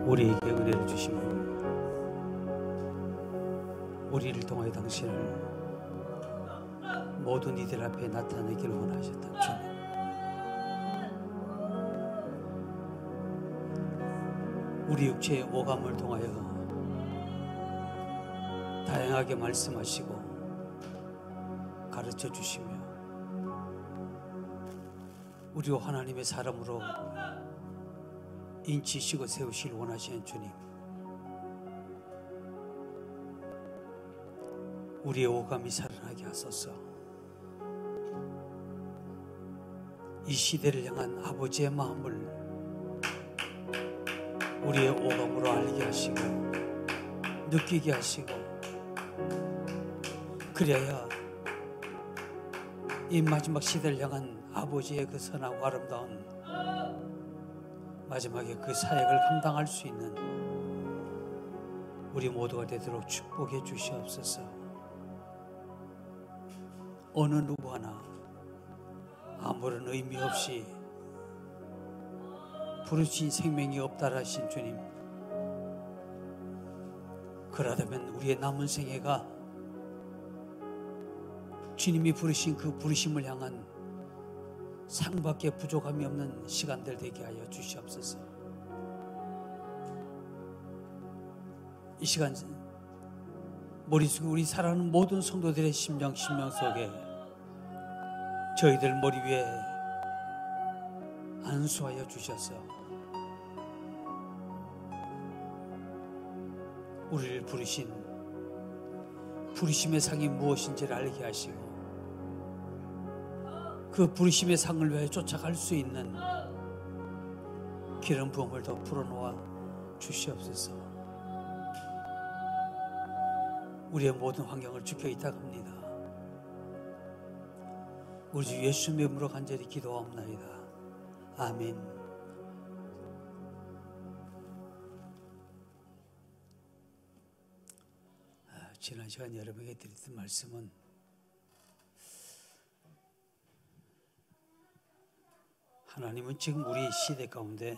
우리에게 은혜를 주시고 우리를 통하여 당신을 모든 이들 앞에 나타내기를 원하셨던 주님, 우리 육체의 오감을 통하여 다양하게 말씀하시고 가르쳐 주시며 우리로 하나님의 사람으로 인치시고 세우시길 원하시는 주님, 우리의 오감이 살아나게 하소서. 이 시대를 향한 아버지의 마음을 우리의 오감으로 알게 하시고 느끼게 하시고, 그래야 이 마지막 시대를 향한 아버지의 그 선하고 아름다운 마지막에 그 사역을 감당할 수 있는 우리 모두가 되도록 축복해 주시옵소서. 어느 누구 하나 아무런 의미 없이 부르신 생명이 없다라 하신 주님, 그러다면 우리의 남은 생애가 주님이 부르신 그 부르심을 향한 상밖에 부족함이 없는 시간들 되게 하여 주시옵소서. 이 시간 머릿속에 우리 사랑하는 모든 성도들의 심령 속에 저희들 머리 위에 안수하여 주셔서 우리를 부르신 부르심의 상이 무엇인지를 알게 하시고 그 부르심의 상을 위해 쫓아갈 수 있는 기름 부음을 더 불어넣어 주시옵소서. 우리의 모든 환경을 주께 의탁합니다. 우리 주 예수님의 이름으로 간절히 기도하옵나이다. 아멘. 지난 시간 여러분에게 드렸던 말씀은 하나님은 지금 우리 시대 가운데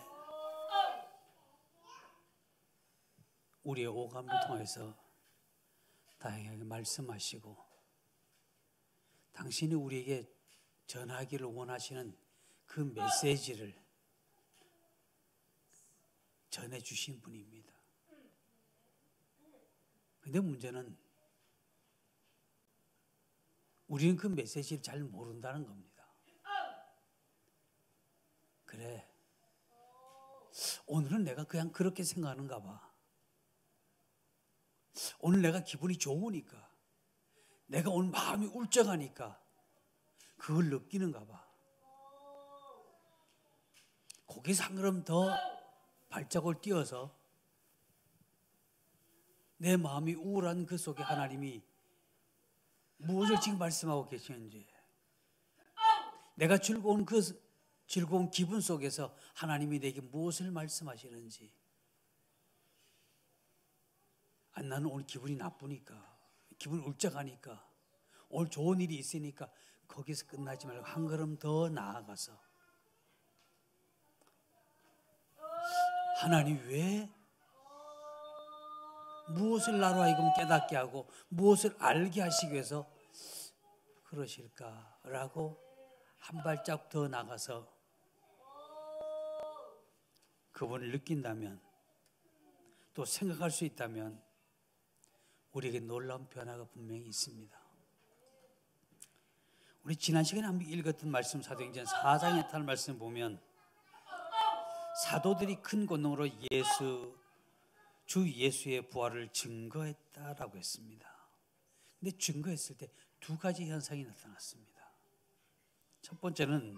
우리의 오감을 통해서 다양하게 말씀하시고 당신이 우리에게 전하기를 원하시는 그 메시지를 전해주신 분입니다. 그런데 문제는 우리는 그 메시지를 잘 모른다는 겁니다. 그래, 오늘은 내가 그냥 그렇게 생각하는가 봐. 오늘 내가 기분이 좋으니까, 내가 오늘 마음이 울적하니까 그걸 느끼는가 봐. 거기서 한 걸음 더 발자국을 띄어서 내 마음이 우울한 그 속에 하나님이 무엇을 지금 말씀하고 계시는지, 내가 즐거운 그 즐거운 기분 속에서 하나님이 내게 무엇을 말씀하시는지, 나는 오늘 기분이 나쁘니까, 기분이 울적하니까, 오늘 좋은 일이 있으니까 거기서 끝나지 말고 한 걸음 더 나아가서 하나님 왜 무엇을 나로 하여금 깨닫게 하고 무엇을 알게 하시기 위해서 그러실까라고 한 발짝 더 나가서 그분을 느낀다면, 또 생각할 수 있다면 우리에게 놀라운 변화가 분명히 있습니다. 우리 지난 시간에 한번 읽었던 말씀, 사도행전 4장에 나타난 말씀 보면 사도들이 큰 권능으로 주 예수의 부활을 증거했다라고 했습니다. 근데 증거했을 때 두 가지 현상이 나타났습니다. 첫 번째는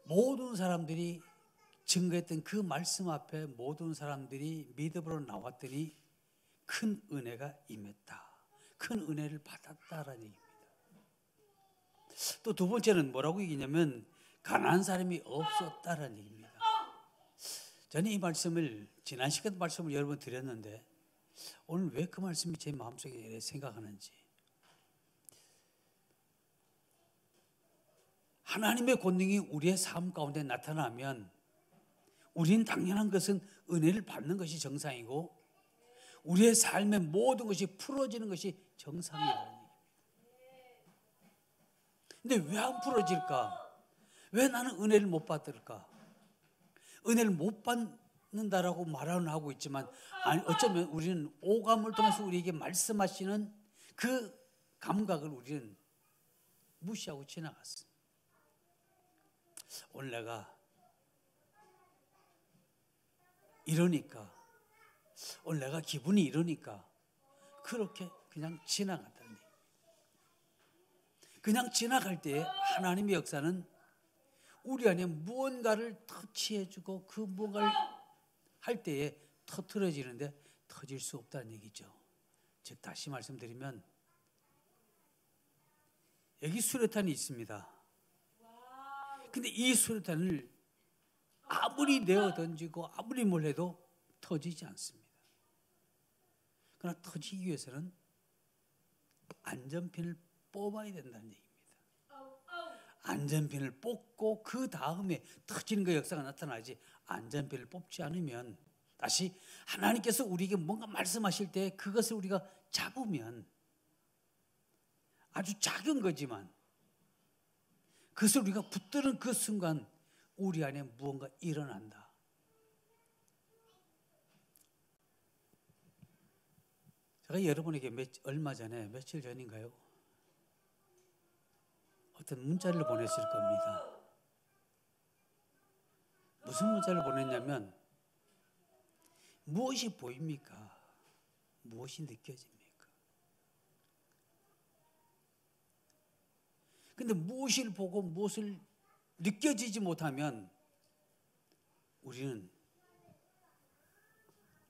모든 사람들이 증거했던 그 말씀 앞에 모든 사람들이 믿음으로 나왔더니 큰 은혜가 임했다, 큰 은혜를 받았다라는 얘기입니다. 또 두 번째는 뭐라고 얘기냐면 가난한 사람이 없었다라는 얘기입니다. 저는 이 말씀을 지난 시간 말씀을 여러 번 드렸는데 오늘 왜 그 말씀이 제 마음속에 생각하는지, 하나님의 권능이 우리의 삶 가운데 나타나면 우리는 당연한 것은 은혜를 받는 것이 정상이고 우리의 삶의 모든 것이 풀어지는 것이 정상이라는 얘기입니다. 근데 왜 안 풀어질까? 왜 나는 은혜를 못 받을까? 은혜를 못 받는다라고 말은 하고 있지만 아니, 어쩌면 우리는 오감을 통해서 우리에게 말씀하시는 그 감각을 우리는 무시하고 지나갔습니다. 오늘 내가 이러니까, 오늘 내가 기분이 이러니까 그렇게 그냥 지나간다는 얘기입니다. 그냥 지나갈 때 하나님의 역사는 우리 안에 무언가를 터치해주고 그 무언가를 할 때에 터트려지는데 터질 수 없다는 얘기죠. 즉 다시 말씀드리면 여기 수류탄이 있습니다. 근데 이 수류탄을 아무리 내어 던지고 아무리 뭘 해도 터지지 않습니다. 그러나 터지기 위해서는 안전핀을 뽑아야 된다는 얘기입니다. 안전핀을 뽑고 그 다음에 터지는 그 역사가 나타나지, 안전핀을 뽑지 않으면 다시 하나님께서 우리에게 뭔가 말씀하실 때 그것을 우리가 잡으면 아주 작은 거지만 그것을 우리가 붙드는 그 순간 우리 안에 무언가 일어난다. 제가 여러분에게 얼마 전에, 며칠 전인가요? 어떤 문자를 보냈을 겁니다. 무슨 문자를 보냈냐면 무엇이 보입니까? 무엇이 느껴집니까? 근데 무엇을 보고 무엇을 느껴지지 못하면 우리는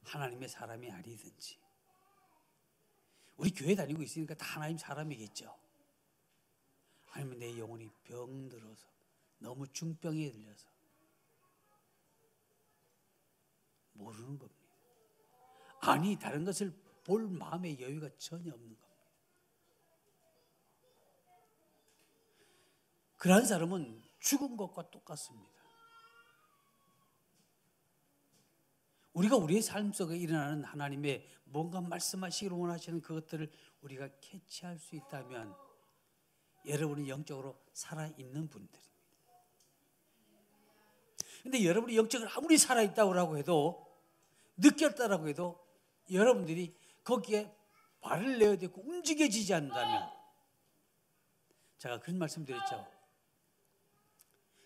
하나님의 사람이 아니든지, 우리 교회 다니고 있으니까 다 하나님 사람이겠죠. 아니면 내 영혼이 병들어서 너무 중병에 들려서 모르는 겁니다. 아니 다른 것을 볼 마음의 여유가 전혀 없는 겁니다. 그러한 사람은 죽은 것과 똑같습니다. 우리가 우리의 삶 속에 일어나는 하나님의 뭔가 말씀하시기를 원하시는 그것들을 우리가 캐치할 수 있다면 여러분이 영적으로 살아있는 분들입니다. 그런데 여러분이 영적으로 아무리 살아있다고 해도, 느꼈다라고 해도 여러분들이 거기에 발을 내야 되고 움직여지지 않는다면, 제가 그런 말씀 드렸죠.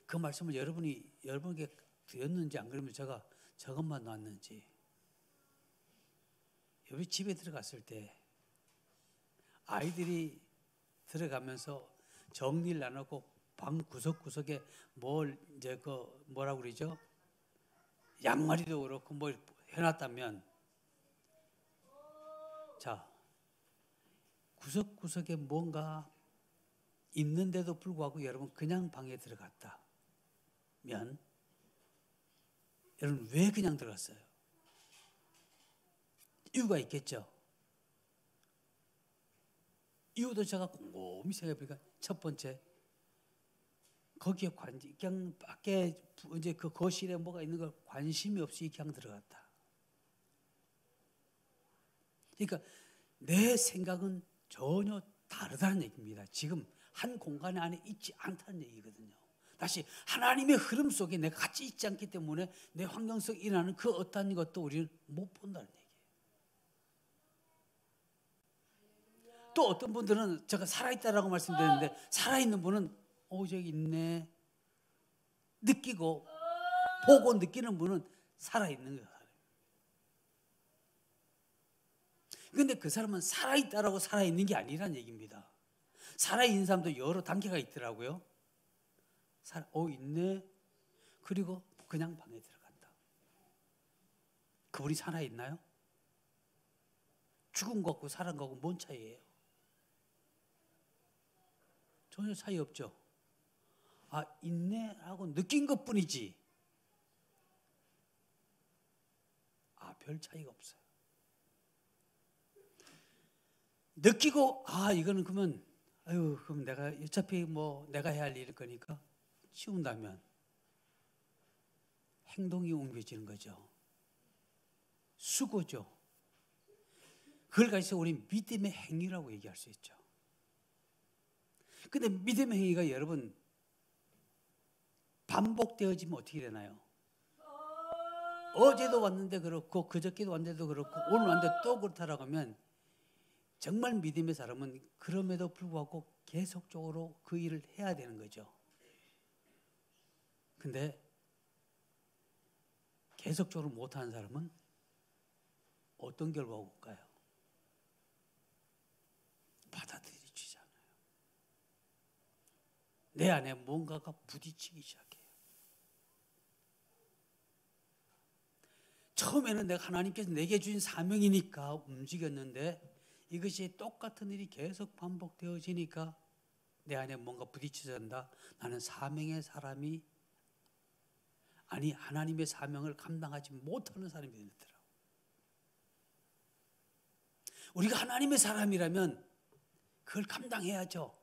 그 말씀을 여러분에게 드렸는지 안 그러면 제가 저것만 놨는지, 여기 집에 들어갔을 때 아이들이 들어가면서 정리를 안 하고 방 구석구석에 뭐라고 그러죠? 양말이도 그렇고 뭐 해놨다면, 자, 구석구석에 뭔가 있는데도 불구하고 여러분 그냥 방에 들어갔다면 여러분 왜 그냥 들어갔어요? 이유가 있겠죠. 이유도 제가 곰곰이 생각해보니까, 첫 번째, 거기에 그냥 밖에 이제 그 거실에 뭐가 있는 걸 관심이 없이 그냥 들어갔다. 그러니까 내 생각은 전혀 다르다는 얘기입니다. 지금 한 공간 안에 있지 않다는 얘기거든요. 다시 하나님의 흐름 속에 내가 같이 있지 않기 때문에 내 환경 속에 일어나는 그 어떠한 것도 우리는 못 본다는 얘기예요. 또 어떤 분들은 제가 살아있다라고 말씀드렸는데, 살아있는 분은 저기 있네 느끼고, 보고 느끼는 분은 살아있는 거예요. 그런데 그 사람은 살아있다라고 살아있는 게 아니라는 얘기입니다. 살아있는 사람도 여러 단계가 있더라고요. 있네. 그리고 그냥 방에 들어간다. 그분이 살아있나요? 죽은 것과 살은 것과 뭔 차이예요? 전혀 차이 없죠. 있네 하고 느낀 것뿐이지 별 차이가 없어요. 느끼고 이거는 그러면 그럼 내가 어차피 내가 해야 할 일일 거니까 치운다면 행동이 옮겨지는 거죠. 수고죠. 그걸 가지고 우리 믿음의 행위라고 얘기할 수 있죠. 근데 믿음의 행위가 여러분 반복되어지면 어떻게 되나요? 어제도 왔는데 그렇고 그저께도 왔는데도 그렇고 오늘 왔는데 또 그렇다라고 하면 정말 믿음의 사람은 그럼에도 불구하고 계속적으로 그 일을 해야 되는 거죠. 근데 계속적으로 못하는 사람은 어떤 결과가 올까요? 받아들이지 않아요. 내 안에 뭔가가 부딪히기 시작해요. 처음에는 내가 하나님께서 내게 주신 사명이니까 움직였는데 이것이 똑같은 일이 계속 반복되어지니까 내 안에 뭔가 부딪혀진다. 나는 사명의 사람이 아니 하나님의 사명을 감당하지 못하는 사람이 되더라고요. 우리가 하나님의 사람이라면 그걸 감당해야죠.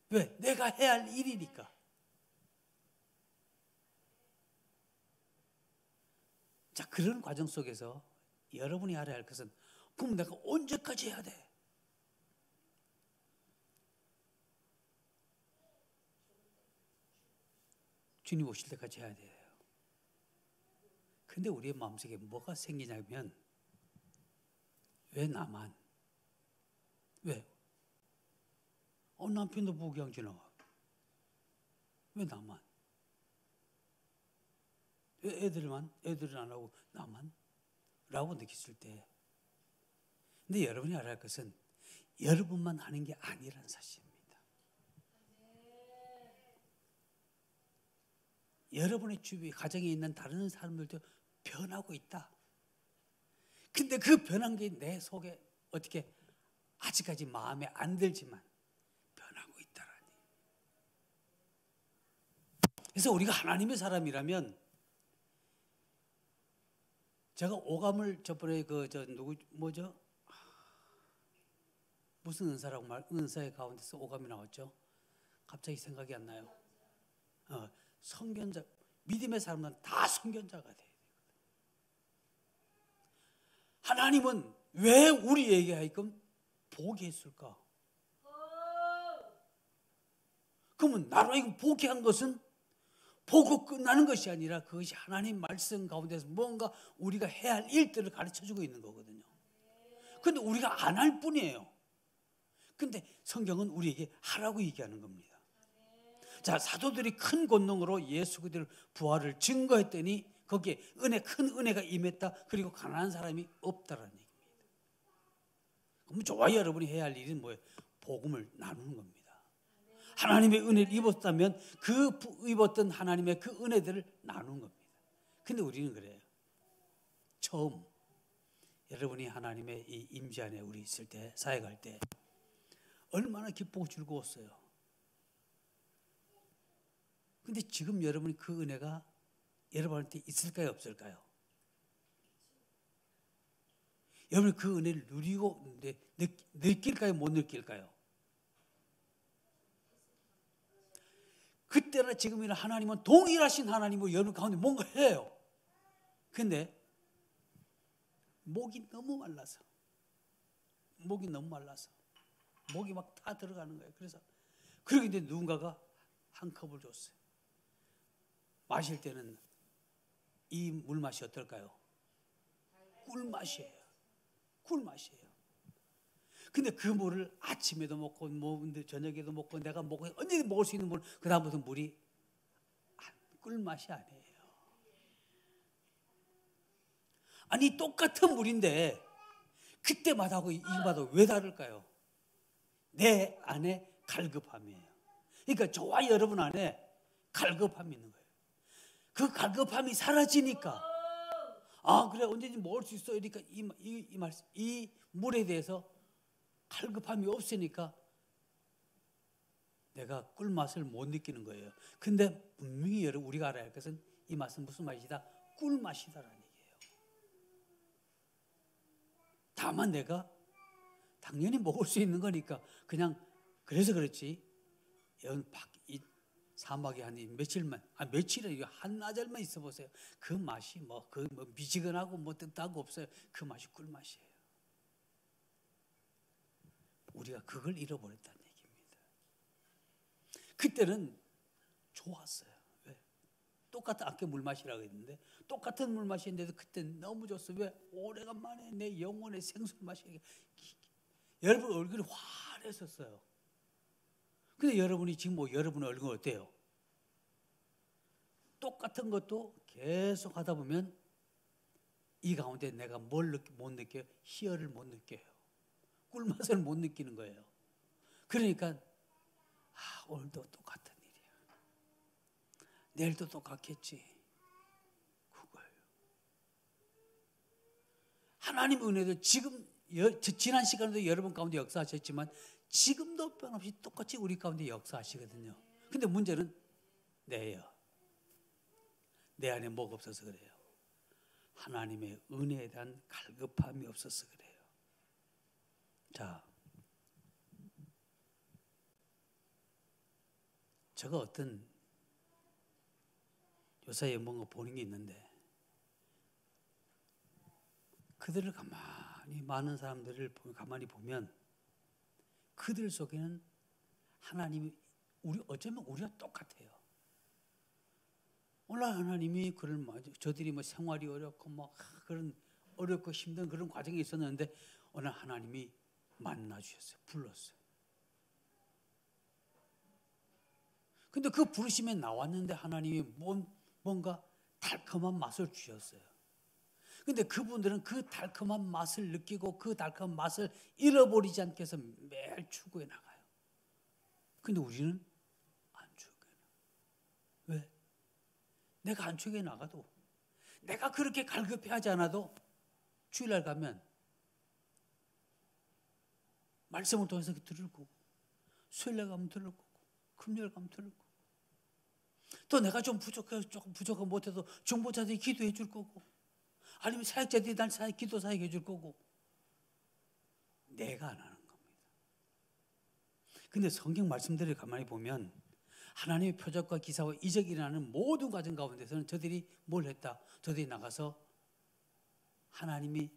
왜? 내가 해야 할 일이니까. 자, 그런 과정 속에서 여러분이 알아야 할 것은 그럼 내가 언제까지 해야 돼? 주님 오실 때까지 해야 돼요. 근데 우리의 마음속에 뭐가 생기냐면 왜 나만? 왜? 남편도 부귀양 지나와. 왜 나만? 왜 애들은 안 하고 나만? 라고 느꼈을 때 근데 여러분이 알아야 할 것은 여러분만 하는 게 아니라는 사실입니다. 여러분의 주위 가정에 있는 다른 사람들도 변하고 있다. 근데 그 변한 게 내 속에 어떻게 아직까지 마음에 안 들지만 변하고 있다라니. 그래서 우리가 하나님의 사람이라면 제가 오감을 저번에 무슨 은사의 가운데서 오감이 나왔죠? 갑자기 생각이 안 나요. 선견자, 믿음의 사람은 다 선견자가 돼요. 하나님은 왜 우리에게 하여금 보게 했을까? 그러면 나로 하여금 보게 한 것은 보고 끝나는 것이 아니라 그것이 하나님 말씀 가운데서 뭔가 우리가 해야 할 일들을 가르쳐주고 있는 거거든요. 그런데 우리가 안 할 뿐이에요. 근데 성경은 우리에게 하라고 얘기하는 겁니다. 자, 사도들이 큰 권능으로 예수 그리스도의 부활을 증거했더니 거기에 큰 은혜가 임했다. 그리고 가난한 사람이 없다라는 얘기입니다. 그럼 저와 여러분이 해야 할 일은 뭐예요? 복음을 나누는 겁니다. 하나님의 은혜를 입었다면 그 입었던 하나님의 그 은혜들을 나누는 겁니다. 근데 우리는 그래요. 처음 여러분이 하나님의 이 임재 안에 우리 있을 때, 사역할 때 얼마나 기쁘고 즐거웠어요. 근데 지금 여러분이 그 은혜가 여러분한테 있을까요, 없을까요? 여러분이 그 은혜를 누리고 느낄까요, 못 느낄까요? 그때나 지금이나 하나님은 동일하신 하나님으로 여러분 가운데 뭔가 해요. 근데 목이 너무 말라서 목이 막 다 들어가는 거예요. 그러게 누군가가 한 컵을 줬어요. 마실 때는 이 물맛이 어떨까요? 꿀맛이에요. 근데 그 물을 아침에도 먹고 저녁에도 먹고 내가 먹고 언제든 먹을 수 있는 물, 그 다음부터 물이 꿀맛이 아니에요. 아니 똑같은 물인데 그때마다 하고 이마다 왜 다를까요? 내 안에 갈급함이에요. 그러니까 저와 여러분 안에 갈급함이 있는 거예요. 그 갈급함이 사라지니까 그래 언제든지 먹을 수 있어. 그러니까 이 물에 대해서 갈급함이 없으니까 내가 꿀맛을 못 느끼는 거예요. 근데 분명히 우리가 알아야 할 것은 이 맛은 무슨 맛이다? 꿀맛이다라는 얘기예요. 다만 내가 당연히 먹을 수 있는 거니까 그냥 그래서 그렇지 사막에 한 며칠만, 며칠은 한나절만 있어 보세요. 그 맛이 뭐 미지근하고 뭐 뜻하고 없어요. 그 맛이 꿀맛이에요. 우리가 그걸 잃어버렸다는 얘기입니다. 그때는 좋았어요. 왜? 똑같은 아까 물 마시라고 했는데 똑같은 물 마시는데도 그때 너무 좋았어요. 왜? 오래간만에 내 영혼의 생수를 마시니까 여러분 얼굴이 환했었어요. 근데 여러분이 지금 여러분 얼굴 어때요? 똑같은 것도 계속 하다 보면 이 가운데 내가 뭘 못 느껴요? 희열을 못 느껴요. 꿀맛을 못 느끼는 거예요. 그러니까 오늘도 똑같은 일이야. 내일도 똑같겠지. 그거예요. 하나님 은혜도 지금 지난 시간에도 여러분 가운데 역사하셨지만 지금도 변함없이 똑같이 우리 가운데 역사하시거든요. 근데 문제는 내요. 내 안에 뭐가 없어서 그래요. 하나님의 은혜에 대한 갈급함이 없어서 그래요. 자, 제가 어떤 요사이에 뭔가 보는 게 있는데 그들을 가만히 많은 사람들을 가만히 보면 그들 속에는 하나님이 어쩌면 우리가 똑같아요. 오늘 하나님이 저들이 생활이 어렵고 그런 어렵고 힘든 그런 과정이 있었는데 오늘 하나님이 만나 주셨어요. 불렀어요. 근데 그 부르심에 나왔는데 하나님이 뭔가 달콤한 맛을 주셨어요. 근데 그분들은 그 달콤한 맛을 느끼고 그 달콤한 맛을 잃어버리지 않게 해서 매일 추구해 나가요. 근데 우리는 안 추구해 나가요. 왜? 내가 안 추구해 나가도 내가 그렇게 갈급해하지 않아도 주일날 가면 말씀을 통해서 들을 거고 수요일날 가면 들을 거고 금요일 가면 들을 거고 또 내가 좀 조금 부족하고 못해도 중보자들이 기도해 줄 거고 아니면 사역자들이 날 기도 사역해 줄 거고 내가 안 하는 겁니다. 근데 성경 말씀들을 가만히 보면 하나님의 표적과 기사와 이적이 일어나는 모든 과정 가운데서는 저들이 뭘 했다? 저들이 나가서 하나님이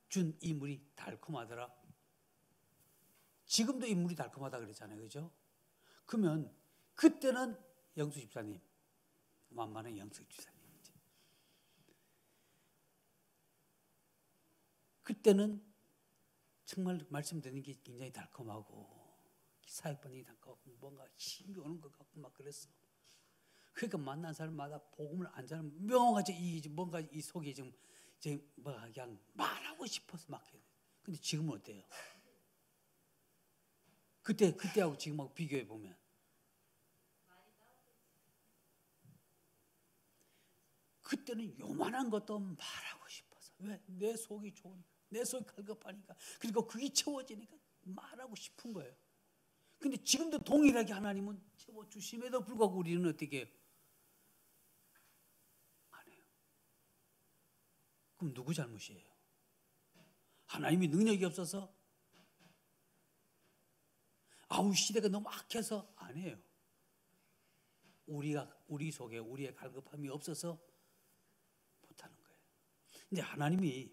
준 이 물이 달콤하더라. 지금도 이 물이 달콤하다 그랬잖아요. 그죠? 그러면 그때는 영수 집사님, 만만한 영수 집사님. 그때는 정말 말씀드리는 게 굉장히 달콤하고 사역 반응이 달콤하고 뭔가 힘이 오는 것 같고 막 그랬어. 그러니까 만난 사람마다 복음을 안 자는 명하지 뭔가 이 속에 지금 그냥 말하고 싶어서 막 해요. 근데 지금은 어때요? 그때하고 지금하고 비교해 보면 그때는 요만한 것도 말하고 싶어서 왜? 내 속이 좋으니까 내 속이 갈급하니까 그리고 그게 채워지니까 말하고 싶은 거예요. 근데 지금도 동일하게 하나님은 채워주심에도 불구하고 우리는 어떻게 해요? 안 해요. 그럼 누구 잘못이에요? 하나님이 능력이 없어서? 시대가 너무 악해서? 안 해요. 우리 속에 우리의 갈급함이 없어서 못하는 거예요. 이제 하나님이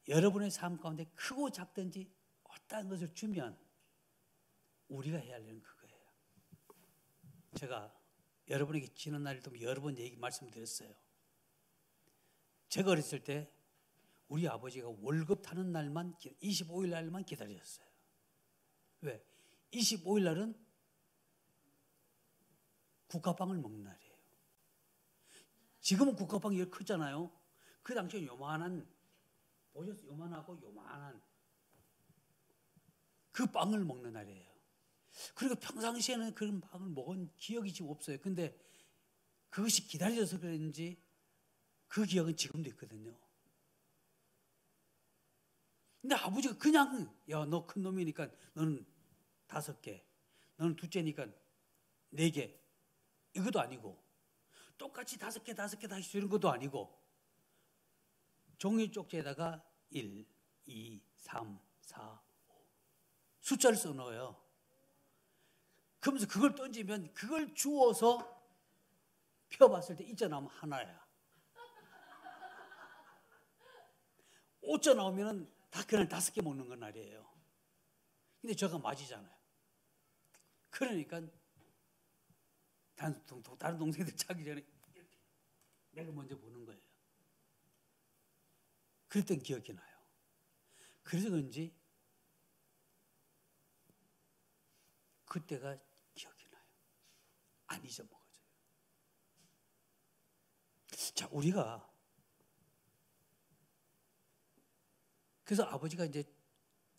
여러분의 삶 가운데 크고 작든지 어떤 것을 주면 우리가 해야 할 일은 그거예요. 제가 여러분에게 지난 날에도 여러 번 말씀드렸어요. 제가 어렸을 때 우리 아버지가 월급 타는 날만 25일 날만 기다렸어요. 왜? 25일 날은 국화빵을 먹는 날이에요. 지금은 국화빵이 이렇게 크잖아요. 그 당시에 요만하고 요만한 그 빵을 먹는 날이에요. 그리고 평상시에는 그런 빵을 먹은 기억이 지금 없어요. 근데 그것이 기다려져서 그런지 그 기억은 지금도 있거든요. 근데 아버지가 그냥 너 큰 놈이니까 너는 5개, 너는 둘째니까 4개 이것도 아니고 똑같이 5개 다시 주는 것도 아니고 종이 쪽지에다가 1, 2, 3, 4, 5 숫자를 써넣어요. 그러면서 그걸 던지면 그걸 주워서 펴봤을 때 2자 나오면 하나야. 5자 나오면은 다 그날 5개 먹는 건 날이에요. 근데 저가 맞이잖아요. 그러니까 다른 동생들 자기 전에 이렇게 내가 먼저 보는 거예요. 그랬던 기억이 나요. 그래서 그런지 그때가 기억이 나요. 안 잊어먹어져요. 자, 우리가 그래서 아버지가 이제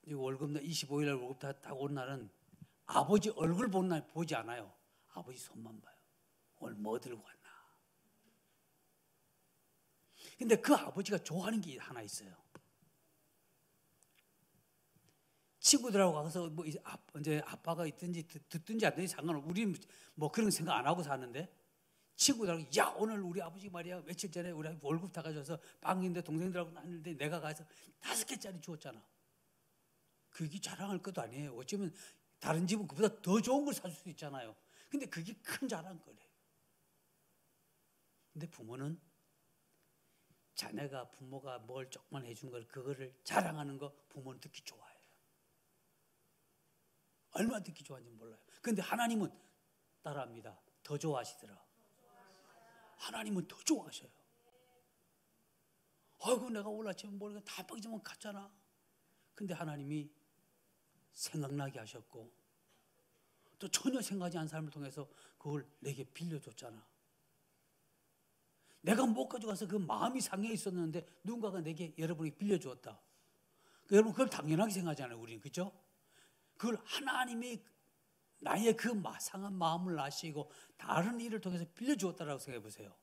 월급날 25일 날 월급 다 온 날은 아버지 얼굴 본 날 보지 않아요. 아버지 손만 봐요. 오늘 뭐 들고 왔나. 근데 그 아버지가 좋아하는 게 하나 있어요. 친구들하고 가서 뭐 이제 아빠가 있든지 듣든지 안 듣든지 상관없고 우리는 뭐 그런 생각 안 하고 사는데 친구들하고 야 오늘 우리 아버지 말이야 며칠 전에 우리 월급 다 가져와서 빵인데 동생들하고 나눴는데 내가 가서 5개짜리 주었잖아. 그게 자랑할 것도 아니에요. 어쩌면 다른 집은 그보다 더 좋은 걸 사줄 수 있잖아요. 근데 그게 큰 자랑 거래. 근데 부모는 자네가 부모가 뭘 조금만 해준 걸 그거를 자랑하는 거 부모는 듣기 좋아해요. 얼마나 듣기 좋아하는지 몰라요. 그런데 하나님은 따라합니다. 더 좋아하시더라. 하나님은 더 좋아하셔요. 아이고 내가 오늘 아침에 모르겠다 다 빡지면 갔잖아. 근데 하나님이 생각나게 하셨고 또 전혀 생각하지 않은 사람을 통해서 그걸 내게 빌려줬잖아. 내가 못 가져가서 그 마음이 상해 있었는데 누군가가 내게 여러분에게 빌려주었다. 여러분 그걸 당연하게 생각하잖아요. 우리는 그렇죠? 그걸 하나님이 나의 그 상한 마음을 아시고 다른 일을 통해서 빌려주었다라고 생각해 보세요.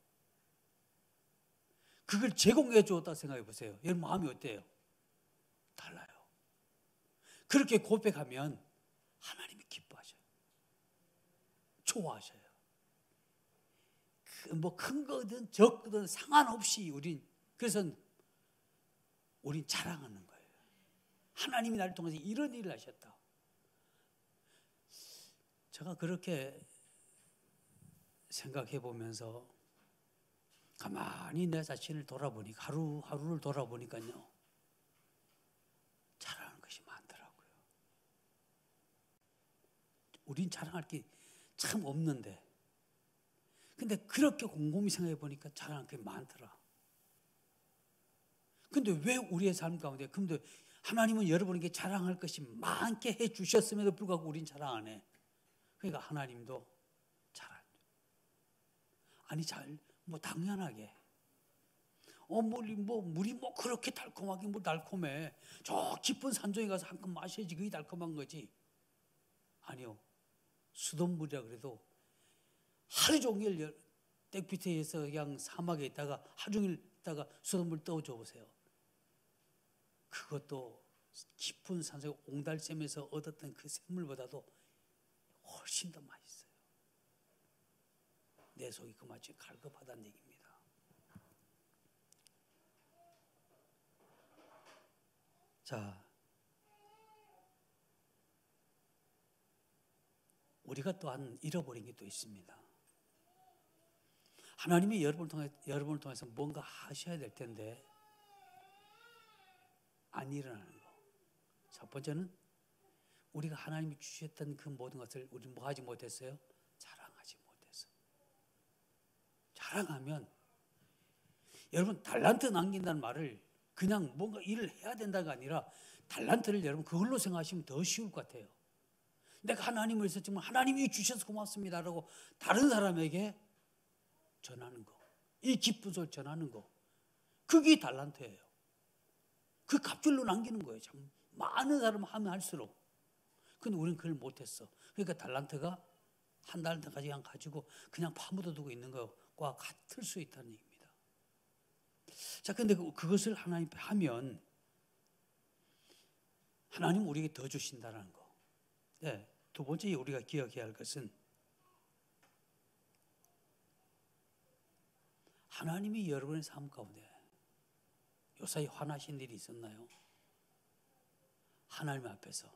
그걸 제공해 주었다고 생각해 보세요. 여러분 마음이 어때요? 달라요. 그렇게 고백하면 하나님이 기뻐하셔요. 좋아하셔요. 뭐 큰 거든 적거든 상관없이 그래서 우린 자랑하는 거예요. 하나님이 나를 통해서 이런 일을 하셨다. 제가 그렇게 생각해 보면서 가만히 내 자신을 돌아보니까 하루를 돌아보니까요. 자랑하는 것이 많더라고요. 우린 자랑할 게 참 없는데 근데 그렇게 곰곰이 생각해 보니까 자랑할 게 많더라. 근데 왜 우리의 삶 가운데 근데 하나님은 여러분에게 자랑할 것이 많게 해 주셨음에도 불구하고 우린 자랑 안 해. 그러니까 하나님도 자랑. 아니 뭐 당연하게. 물이 그렇게 달콤하긴 뭐 달콤해. 저 깊은 산중에 가서 한 컵 마셔야지 그게 달콤한 거지. 아니요. 수돗물이라 그래도 하루 종일 땡볕에서 그냥 사막에 있다가 하루 종일 있다가 수돗물 떠줘 보세요. 그것도 깊은 산속에 옹달샘에서 얻었던 그 샘물보다도 훨씬 더 맛있어요. 내 속이 그마치 갈급하다는 얘기입니다. 자, 우리가 또한 잃어버린 게 또 있습니다. 하나님이 여러분을 통해서 뭔가 하셔야 될 텐데 안 일어나는 거. 첫 번째는 우리가 하나님이 주셨던 그 모든 것을 우리 뭐 하지 못했어요? 자랑하지 못했어. 자랑하면 여러분 달란트 남긴다는 말을 그냥 뭔가 일을 해야 된다가 아니라 달란트를 여러분 그걸로 생각하시면 더 쉬울 것 같아요. 내가 하나님을 있었지만 하나님이 주셔서 고맙습니다라고 다른 사람에게 전하는 거. 이 기쁜 소리 전하는 거. 그게 달란트예요. 그 갑줄로 남기는 거예요. 참 많은 사람 하면 할수록. 근데 우리는 그걸 못했어. 그러니까 달란트가 한 달란트까지 그냥 가지고 그냥 파묻어두고 있는 것과 같을 수 있다는 얘기입니다. 자, 근데 그것을 하나님 앞에 하면 하나님 우리에게 더 주신다는 거. 네, 두 번째 우리가 기억해야 할 것은 하나님이 여러분의 삶 가운데 요사이 화나신 일이 있었나요? 하나님 앞에서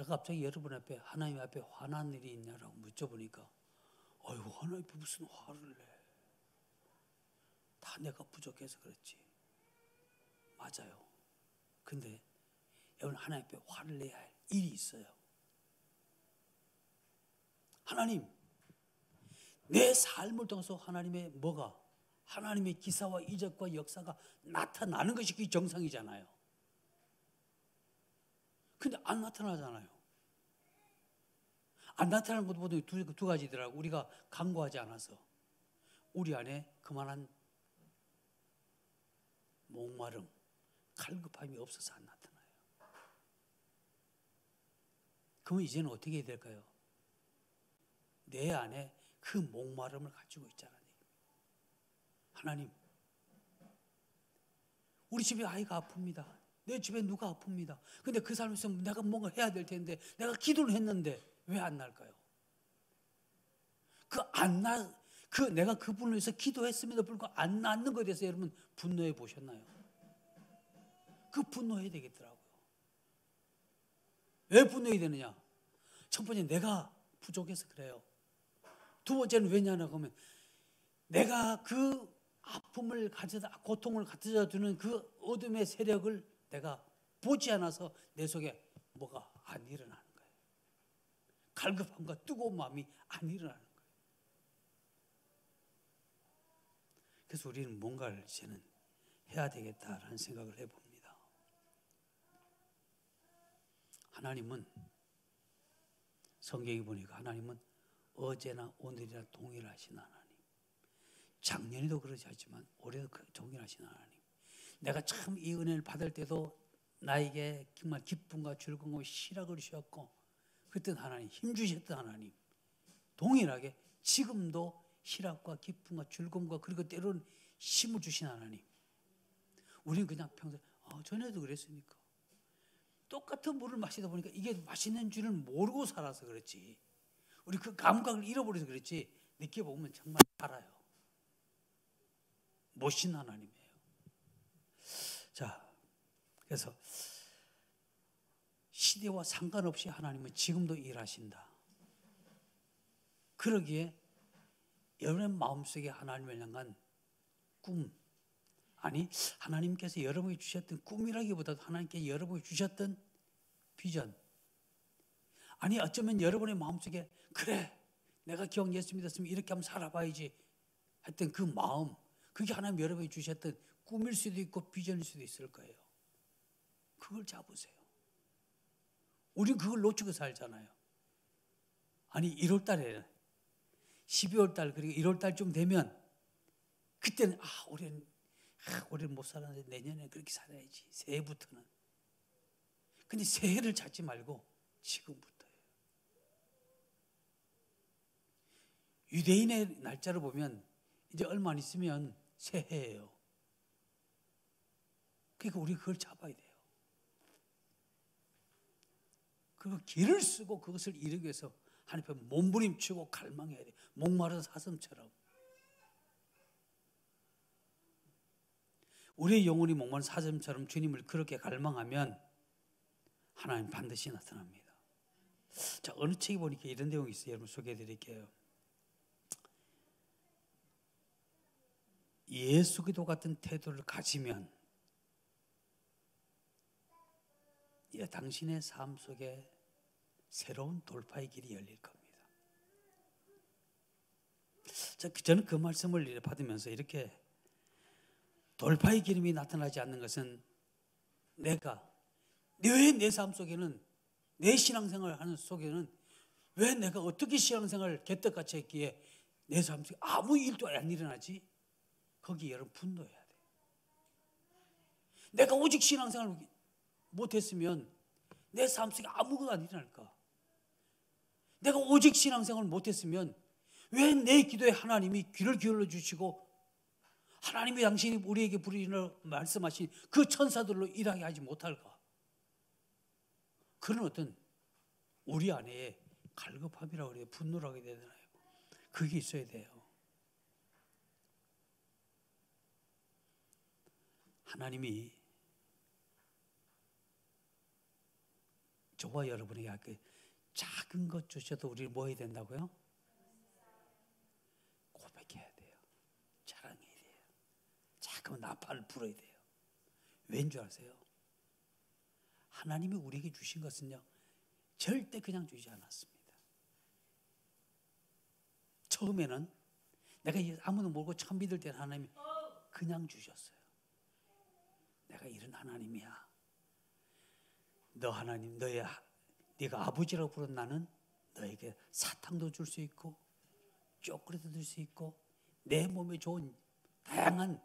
제가 갑자기 여러분 앞에 하나님 앞에 화난 일이 있냐라고 여쭤보니까 어이구 하나님 앞에 무슨 화를 내. 다 내가 부족해서 그렇지. 맞아요. 근데 여러분 하나님 앞에 화를 내야 할 일이 있어요. 하나님, 내 삶을 통해서 하나님의 뭐가? 하나님의 기사와 이적과 역사가 나타나는 것이 그게 정상이잖아요. 근데 안 나타나잖아요. 안 나타나는 것보다 두 가지더라고. 우리가 간구하지 않아서 우리 안에 그만한 목마름, 갈급함이 없어서 안 나타나요. 그러면 이제는 어떻게 해야 될까요? 내 안에 그 목마름을 가지고 있잖아요. 하나님, 우리 집에 아이가 아픕니다. 내 집에 누가 아픕니다. 근데 그 사람에서 내가 뭔가 해야 될 텐데 내가 기도를 했는데 왜 안 날까요? 내가 그분을 위해서 기도했음에도 불구하고 안 낫는 것에 대해서 여러분 분노해 보셨나요? 그 분노해야 되겠더라고요. 왜 분노해야 되느냐? 첫 번째 내가 부족해서 그래요. 두 번째는 왜냐라고 하면 내가 그 아픔을 고통을 가져다 주는 그 어둠의 세력을 내가 보지 않아서 내 속에 뭐가 안 일어나는 거예요. 갈급함과 뜨거운 마음이 안 일어나는 거예요. 그래서 우리는 뭔가를 이제는 해야 되겠다라는 생각을 해봅니다. 하나님은 성경에 보니까 하나님은 어제나 오늘이나 동일하신 하나님. 작년에도 그러지 않지만 올해도 동일하신 하나님. 내가 참 이 은혜를 받을 때도 나에게 정말 기쁨과 즐거움과 시락을 주셨고 그때 하나님 힘 주셨던 하나님 동일하게 지금도 희락과 기쁨과 즐거움과 그리고 때로는 힘을 주신 하나님. 우리는 그냥 평소에 전에도 그랬으니까 똑같은 물을 마시다 보니까 이게 맛있는 줄을 모르고 살아서 그렇지. 우리 그 감각을 잃어버려서 그렇지. 느껴보면 정말 알아요. 멋진 하나님이에요. 자, 그래서 시대와 상관없이 하나님은 지금도 일하신다. 그러기에 여러분의 마음속에 하나님을 향한 꿈, 아니 하나님께서 여러분에게 주셨던 꿈이라기보다도 하나님께서 여러분에게 주셨던 비전, 아니 어쩌면 여러분의 마음속에 그래 내가 기왕 예수 믿었으면 이렇게 한번 살아봐야지 했던 그 마음, 그게 하나님 여러분에게 주셨던 꿈일 수도 있고 비전일 수도 있을 거예요. 그걸 잡으세요. 우린 그걸 놓치고 살잖아요. 아니 1월 달에 12월 달 그리고 1월 달쯤 되면 그때는 올해는 못 살았는데 내년에 그렇게 살아야지. 새해부터는. 근데 새해를 찾지 말고 지금부터예요. 유대인의 날짜를 보면 이제 얼마 안 있으면 새해예요. 그러니까 우리 그걸 잡아야 돼요. 그리고 길을 쓰고 그것을 이루기 위해서 하나님 앞에 몸부림치고 갈망해야 돼요. 목마른 사슴처럼. 우리의 영혼이 목마른 사슴처럼 주님을 그렇게 갈망하면 하나님 반드시 나타납니다. 자, 어느 책에 보니까 이런 내용이 있어요. 여러분 소개해 드릴게요. 예수 그리스도 같은 태도를 가지면 당신의 삶 속에 새로운 돌파의 길이 열릴 겁니다. 자, 저는 그 말씀을 받으면서 이렇게 돌파의 기름이 나타나지 않는 것은 왜 내 삶 속에는 내 신앙생활을 하는 속에는 왜 내가 어떻게 신앙생활을 개떡같이 했기에 내 삶 속에 아무 일도 안 일어나지? 거기에 여러분 분노해야 돼. 내가 오직 신앙생활을 못했으면 내 삶 속에 아무것도 안 일어날까? 내가 오직 신앙생활을 못했으면 왜 내 기도에 하나님이 귀를 기울여 주시고 하나님이 당신이 우리에게 부르짖으라 말씀하신 그 천사들로 일하게 하지 못할까? 그런 어떤 우리 안에 갈급함이라고 그래요. 분노라고 해야 되나요? 그게 있어야 돼요. 하나님이 저와 여러분에게 그 작은 것 주셔도 우리 뭐 해야 된다고요? 고백해야 돼요. 자랑해야 돼요. 작은 나팔을 불어야 돼요. 왠 줄 아세요? 하나님이 우리에게 주신 것은요, 절대 그냥 주지 않았습니다. 처음에는 내가 아무도 모르고 처음 믿을 때는 하나님이 그냥 주셨어요. 내가 이런 하나님이야. 너 하나님, 네가 아버지라고 부른 나는 너에게 사탕도 줄 수 있고 초콜릿도 줄 수 있고 내 몸에 좋은 다양한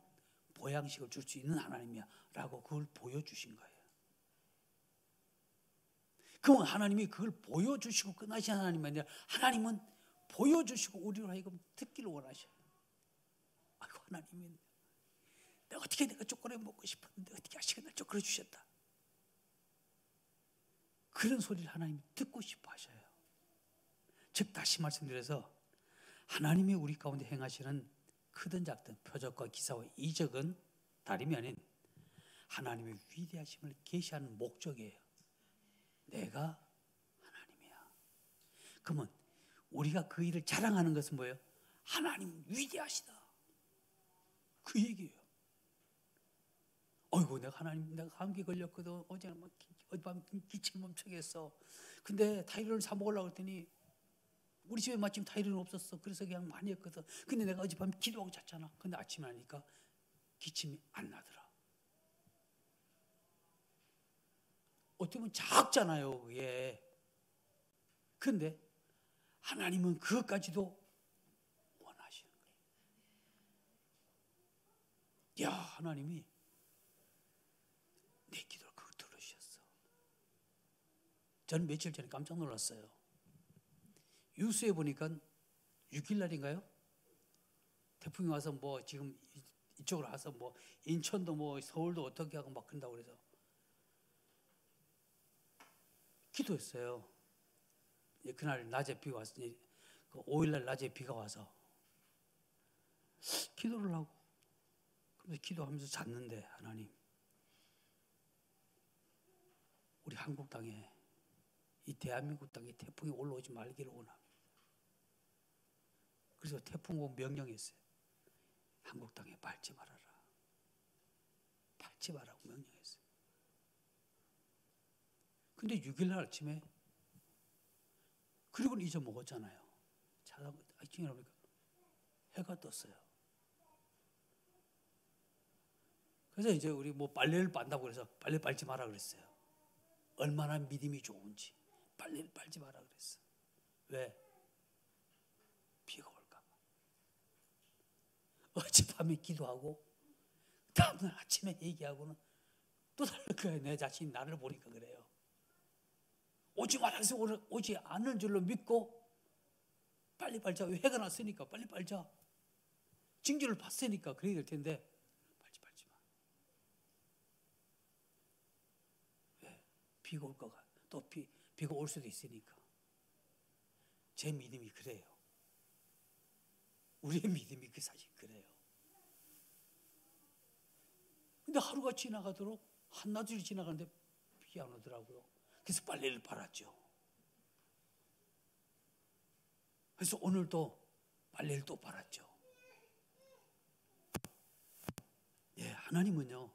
보양식을 줄 수 있는 하나님이야 라고 그걸 보여주신 거예요. 그럼 하나님이 그걸 보여주시고 끝나신 하나님이 아니라 하나님은 보여주시고 우리로 하여금 듣기를 원하셔요. 아이고 하나님이 내가 초콜릿 먹고 싶었는데 어떻게 하시고 날 초콜릿 주셨다. 그런 소리를 하나님이 듣고 싶어 하셔요. 즉 다시 말씀드려서 하나님이 우리 가운데 행하시는 크든 작든 표적과 기사와 이적은 다름이 아닌 하나님의 위대하심을 계시하는 목적이에요. 내가 하나님이야. 그러면 우리가 그 일을 자랑하는 것은 뭐예요? 하나님 위대하시다. 그 얘기예요. 어이구 내가 감기 걸렸거든. 어제는 막 어젯밤 기침 멈추겠어. 근데 타이레놀 사 먹으려고 했더니 우리 집에 마침 타이레놀 없었어. 그래서 그냥 많이 했거든. 근데 내가 어젯밤 기도하고 잤잖아. 근데 아침에 하니까 기침이 안 나더라. 어떻게 보면 작잖아요, 그게. 근데 하나님은 그것까지도 원하시는 거예요. 야, 하나님이 내 기도를 그걸 들으셨어. 저는 며칠 전에 깜짝 놀랐어요. 뉴스에 보니까 6일 날인가요? 태풍이 와서 뭐 지금 이쪽으로 와서 뭐 인천도 뭐 서울도 어떻게 하고 막 그런다고 그래서 기도했어요. 그날 낮에 비가 왔으니 그 5일 날 낮에 비가 와서 기도를 하고 그래서 기도하면서 잤는데 하나님 우리 한국 땅에 이 대한민국 땅에 태풍이 올라오지 말기를 원합니다. 그래서 태풍 명령했어요. 한국 땅에 밟지 말아라. 밟지 말라고 명령했어요. 근데 6일 날 아침에 그리고는 잊어먹었잖아요. 자다가 아침에 일어나니까 해가 떴어요. 그래서 이제 우리 뭐 빨래를 빤다고 그래서 빨래 빨지 마라 그랬어요. 얼마나 믿음이 좋은지 빨래를 빨지 마라 그랬어. 왜? 비가 올까 봐. 어젯밤에 기도하고 다음날 아침에 얘기하고는 또 다른 거예요. 내 자신이 나를 보니까 그래요. 오지 말아서 오지 않을 줄로 믿고 빨리 빨자. 해가 났으니까 빨리 빨자. 징조를 봤으니까 그래야 될 텐데 빨지 마. 왜? 비가 올 거가 또 비가 올 수도 있으니까. 제 믿음이 그래요. 우리의 믿음이 그 사실 그래요. 근데 하루가 지나가도록 한나절이 지나가는데 비 안 오더라고요. 그래서 빨래를 빨았죠. 그래서 오늘도 빨래를 또 빨았죠. 예, 하나님은요.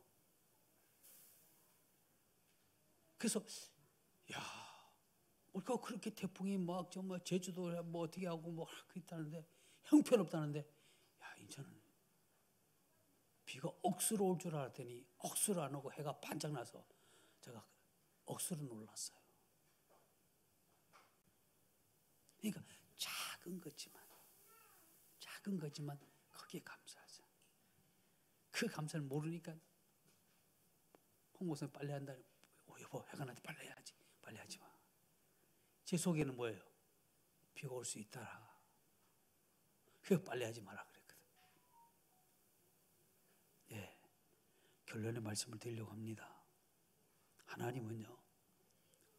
그래서 우리가 그렇게 태풍이 막 정말 제주도에 뭐 어떻게 하고 뭐 그렇다는데 형편없다는데 인천은 비가 억수로 올 줄 알았더니 억수로 안 오고 해가 반짝 나서 제가 억수로 놀랐어요. 그러니까 작은 거지만 거기에 감사하자. 그 감사를 모르니까 홍보선 빨래 한다. 여보 해가 나한테 빨래 해야지. 빨래 하지 마. 제 속에는 뭐예요? 비가 올 수 있다라. 그래서 빨래 하지 마라 그랬거든. 예, 결론의 말씀을 드리려고 합니다. 하나님은요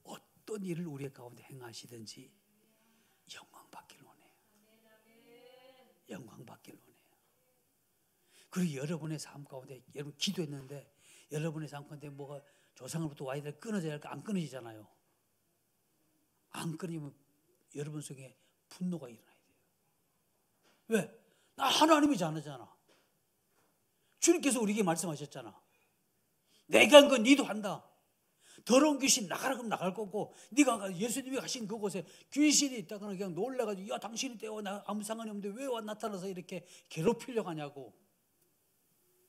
어떤 일을 우리 가운데 행하시든지 영광 받기를 원해요. 영광 받기를 원해요. 그리고 여러분의 삶 가운데 여러분 기도했는데 여러분의 삶 가운데 뭐가 조상으로부터 와야 될 끊어져야 할 거 안 끊어지잖아요. 안 끊이면 여러분 속에 분노가 일어나야 돼요. 왜? 나 하나님이 잘하잖아. 주님께서 우리에게 말씀하셨잖아. 내가 한 건 니도 한다. 더러운 귀신 나가라 그러면 나갈 거고, 네가 예수님이 가신 그곳에 귀신이 있다거나 그냥 놀래가지고 야 당신이 떼어 나 아무 상관이 없는데 왜 나타나서 이렇게 괴롭히려고 하냐고.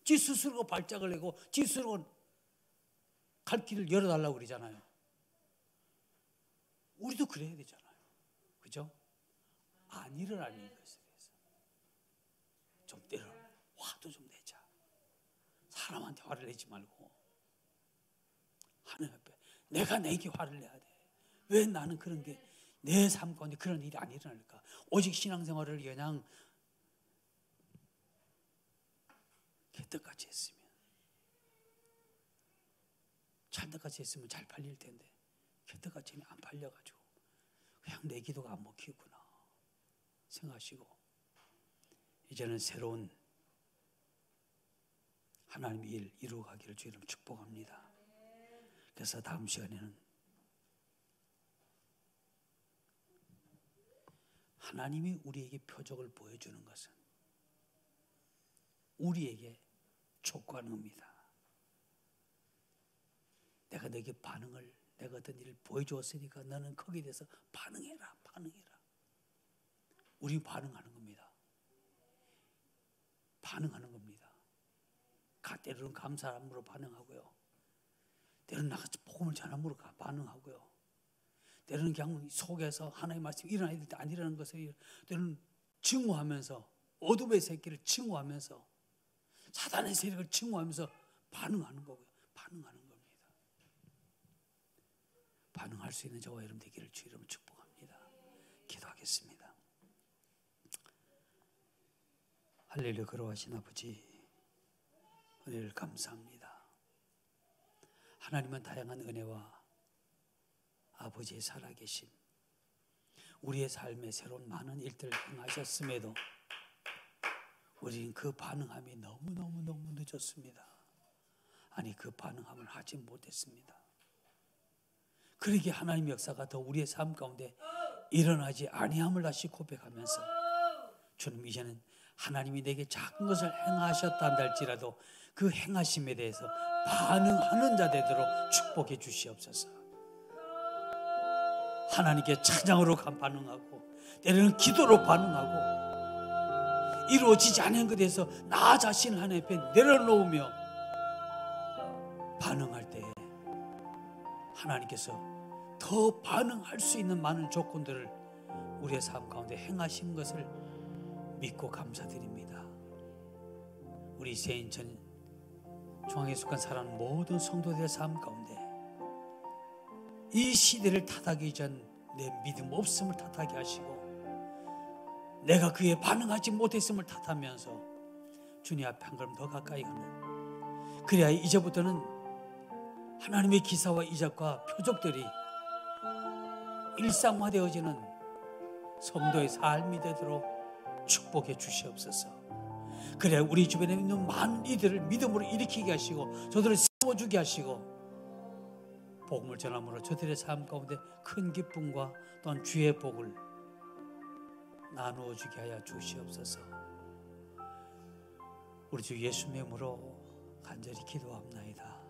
지 스스로가 발작을 내고 지 스스로가 갈 길을 열어달라고 그러잖아요. 우리도 그래야 되잖아요. 그죠? 안 일어나는 것에 대해서 좀 때려 화도 좀 내자. 사람한테 화를 내지 말고 하나님 앞에 내가 내게 화를 내야 돼. 왜 나는 그런 게 내 삶 가운데 그런 일이 안 일어날까? 오직 신앙생활을 그냥 개떡같이 했으면, 찰떡같이 했으면 잘 팔릴 텐데 개떡같이 안 팔려가지고 그냥 내 기도가 안 먹히구나 생각하시고, 이제는 새로운 하나님의 일 이루어가기를 주님 축복합니다. 그래서 다음 시간에는 하나님이 우리에게 표적을 보여주는 것은 우리에게 촉구하는 겁니다. 내가 너에게 내가 어떤 일을 보여주었으니까 너는 거기에 대해서 반응해라. 우리 반응하는 겁니다. 반응하는 겁니다. 때로는 감사함으로 반응하고요. 때로는 나가서 복음을 전함으로 반응하고요. 때로는 그냥 속에서 하나님의 말씀이 일어나야 될 때 안 일어나는 것을 때로는 증오하면서, 어둠의 새끼를 증오하면서, 사단의 세력을 증오하면서 반응하는 거고요. 반응하는 겁니다. 반응할 수 있는 저와 여러분 되기를 주 이름으로 축복합니다. 기도하겠습니다. 할렐루야. 걸어가신 아버지 은혜를 감사합니다. 하나님은 다양한 은혜와 아버지의 살아계심, 우리의 삶에 새로운 많은 일들을 행하셨음에도 우리는 그 반응함이 너무 늦었습니다. 아니 그 반응함을 하지 못했습니다. 그러기에 하나님의 역사가 더 우리의 삶 가운데 일어나지 아니함을 다시 고백하면서, 주님 이제는 하나님이 내게 작은 것을 행하셨다 한다 할지라도 그 행하심에 대해서 반응하는 자 되도록 축복해 주시옵소서. 하나님께 찬양으로 반응하고 때로는 기도로 반응하고 이루어지지 않은 것에 대해서 나 자신을 하나님 앞에 내려놓으며 반응할 때에 하나님께서 더 반응할 수 있는 많은 조건들을 우리의 삶 가운데 행하신 것을 믿고 감사드립니다. 우리 세인천 중앙에 속한 사람 모든 성도들의 삶 가운데 이 시대를 탓하기 전 내 믿음 없음을 탓하게 하시고 내가 그에 반응하지 못했음을 탓하면서 주님 앞에 한 걸음 더 가까이 가는, 그래야 이제부터는 하나님의 기사와 이적과 표적들이 일상화되어지는 성도의 삶이 되도록 축복해 주시옵소서. 그래야 우리 주변에 있는 많은 이들을 믿음으로 일으키게 하시고 저들을 세워주게 하시고 복음을 전함으로 저들의 삶 가운데 큰 기쁨과 또한 주의 복을 나누어 주게 하여 주시옵소서. 우리 주 예수님의 이름으로 간절히 기도합나이다.